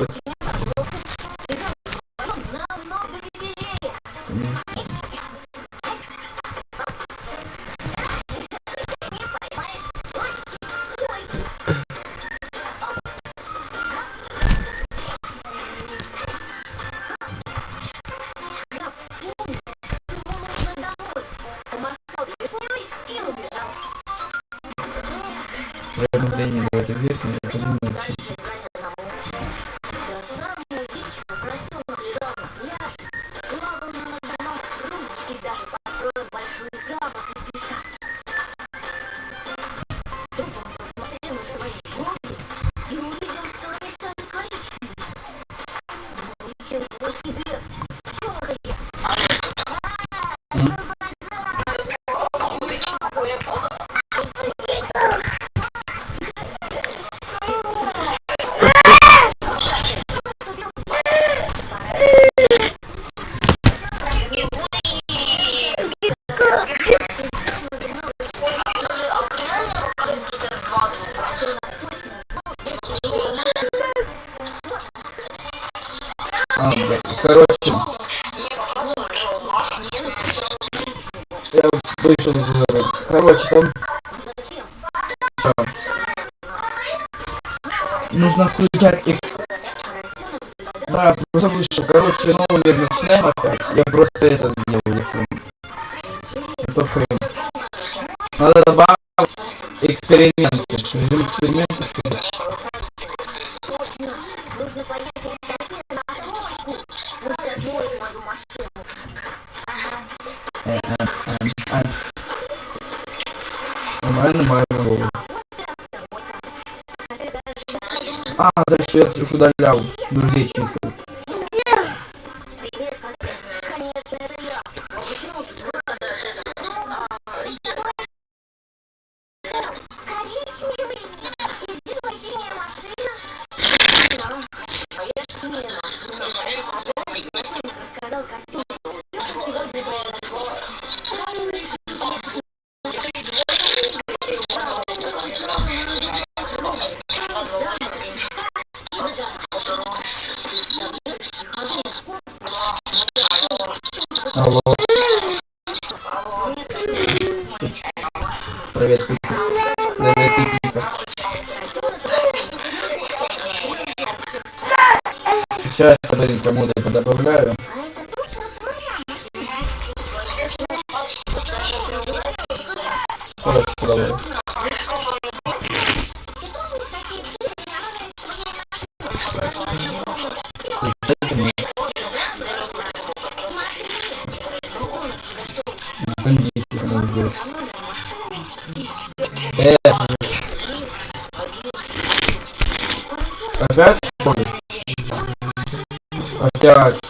работать. Обновление до этой версии я понимаю чисто. Короче, я вышел из игры. Короче, там нужно включать их. Да, просто вышел. Короче, новый мир начинаем опять. Я просто это сделаю. Это фрейм. Надо добавить эксперименты. Режим экспериментов. Нормально. Дальше я их удалял. Друзей чисто. Алло. Привет, Пицца. Привет, Пицца. Сейчас я быстренько модуль подобавляю. Хорошо, давай. Опять что ли? Опять.